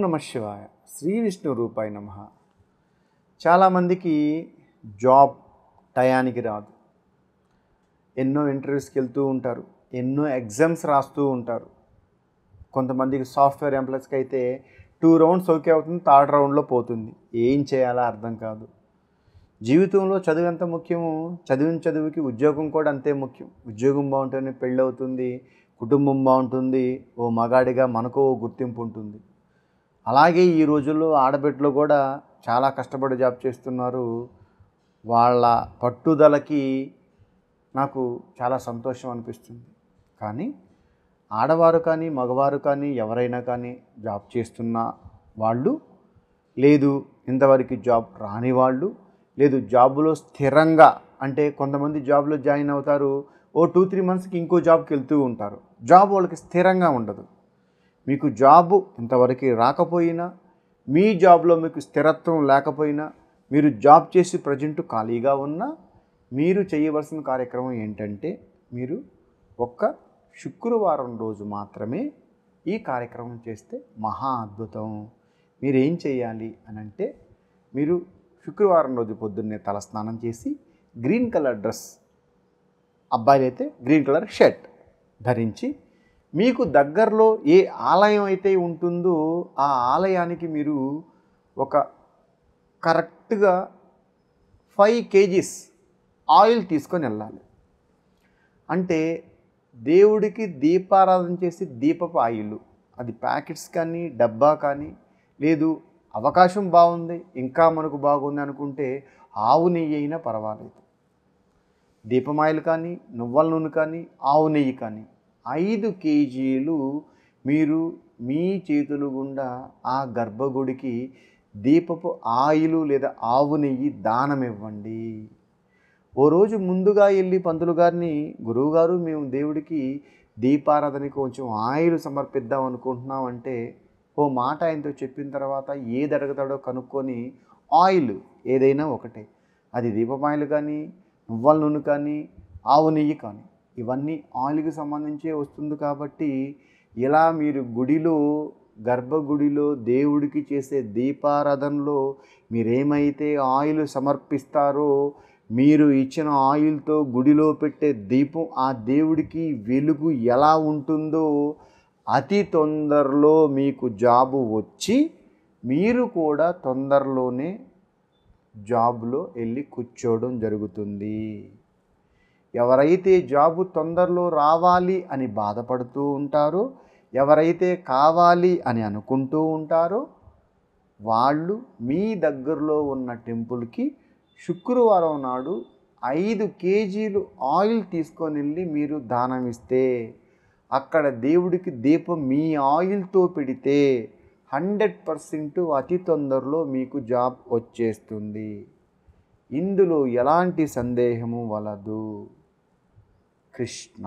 నమః శివాయ. శ్రీ విష్ణు రూపాయ నమః. చాలామందికి జాబ్ టయానికి రాదు. ఎన్నో ఇంటర్వ్యూస్కి వెళ్తూ ఉంటారు, ఎన్నో ఎగ్జామ్స్ రాస్తూ ఉంటారు. కొంతమందికి సాఫ్ట్వేర్ ఎంప్లాయీస్కి అయితే 2 రౌండ్స్ ఓకే అవుతుంది, 3rd రౌండ్లో పోతుంది. ఏం చేయాలో అర్థం కాదు. జీవితంలో చదువు ఎంత ముఖ్యమో చదివిన చదువుకి ఉద్యోగం కూడా అంతే ముఖ్యం. ఉద్యోగం బాగుంటేనే పెళ్ళి అవుతుంది, కుటుంబం బాగుంటుంది, ఓ మగాడిగా మనకు ఓ గుర్తింపు ఉంటుంది. అలాగే ఈ రోజుల్లో ఆడబిడ్డలు కూడా చాలా కష్టపడి జాబ్ చేస్తున్నారు. వాళ్ళ పట్టుదలకి నాకు చాలా సంతోషం అనిపిస్తుంది. కానీ ఆడవారు కానీ మగవారు కానీ ఎవరైనా కానీ జాబ్ చేస్తున్న వాళ్ళు, లేదు ఇంతవరకు జాబ్ రాని వాళ్ళు, లేదు జాబులో స్థిరంగా, అంటే కొంతమంది జాబ్లో జాయిన్ అవుతారు, ఓ 2-3 మంత్స్కి ఇంకో జాబ్కి వెళ్తూ ఉంటారు. జాబ్ వాళ్ళకి స్థిరంగా ఉండదు. మీకు జాబు ఇంతవరకు రాకపోయినా, మీ జాబ్లో మీకు స్థిరత్వం లేకపోయినా, మీరు జాబ్ చేసి ప్రజెంట్ ఖాళీగా ఉన్నా, మీరు చేయవలసిన కార్యక్రమం ఏంటంటే, మీరు ఒక్క శుక్రవారం రోజు మాత్రమే ఈ కార్యక్రమం చేస్తే మహా అద్భుతం. మీరు ఏం చేయాలి అని అంటే, మీరు శుక్రవారం రోజు పొద్దున్నే తలస్నానం చేసి గ్రీన్ కలర్ డ్రెస్, అబ్బాయిలైతే గ్రీన్ కలర్ షర్ట్ ధరించి, మీకు దగ్గరలో ఏ ఆలయం అయితే ఉంటుందో ఆ ఆలయానికి మీరు ఒక కరెక్ట్గా 5 kgs ఆయిల్ తీసుకొని వెళ్ళాలి. అంటే దేవుడికి దీపారాధన చేసి దీపపు ఆయిల్, అది ప్యాకెట్స్ కానీ డబ్బా కానీ, లేదు అవకాశం బాగుంది ఇంకా మనకు బాగుంది అనుకుంటే ఆవు నెయ్యి అయినా పర్వాలేదు. దీపమాయిల్ కానీ, నువ్వుల నూనె కానీ, ఆవు నెయ్యి కానీ 5 kgలు మీరు మీ చేతుల గుండా ఆ గర్భగుడికి దీపపు ఆయిలు లేదా ఆవు నెయ్యి దానం ఇవ్వండి. ఓ రోజు ముందుగా వెళ్ళి పంతులు గారిని, గురువుగారు మేము దేవుడికి దీపారాధనకి కొంచెం ఆయిల్ సమర్పిద్దాం అనుకుంటున్నాం అంటే, ఓ మాట ఆయనతో చెప్పిన తర్వాత ఏది అడుగుతాడో కనుక్కొని ఆయిల్ ఏదైనా ఒకటే, అది దీపమాయిల్ కానీ, నువ్వుల నూనె కానీ, ఆవు నెయ్యి కానీ, ఇవన్నీ ఆయిల్కి సంబంధించే వస్తుంది. కాబట్టి ఇలా మీరు గుడిలో, గర్భగుడిలో దేవుడికి చేసే దీపారాధనలో మీరేమైతే ఆయిల్ సమర్పిస్తారో, మీరు ఇచ్చిన ఆయిల్తో గుడిలో పెట్టే దీపం ఆ దేవుడికి వెలుగు ఎలా ఉంటుందో, అతి తొందరలో మీకు జాబు వచ్చి మీరు కూడా తొందరలోనే జాబ్లో వెళ్ళి కూర్చోవడం జరుగుతుంది. ఎవరైతే జాబు తొందరలో రావాలి అని బాధపడుతూ ఉంటారో, ఎవరైతే కావాలి అని అనుకుంటూ ఉంటారో, వాళ్ళు మీ దగ్గరలో ఉన్న టెంపుల్కి శుక్రవారం నాడు 5 kgలు ఆయిల్ తీసుకొని వెళ్ళి మీరు దానం ఇస్తే, అక్కడ దేవుడికి దీపం మీ ఆయిల్తో పెడితే 100% అతి తొందరలో మీకు జాబ్ వచ్చేస్తుంది. ఇందులో ఎలాంటి సందేహము వలదు. కృష్ణ.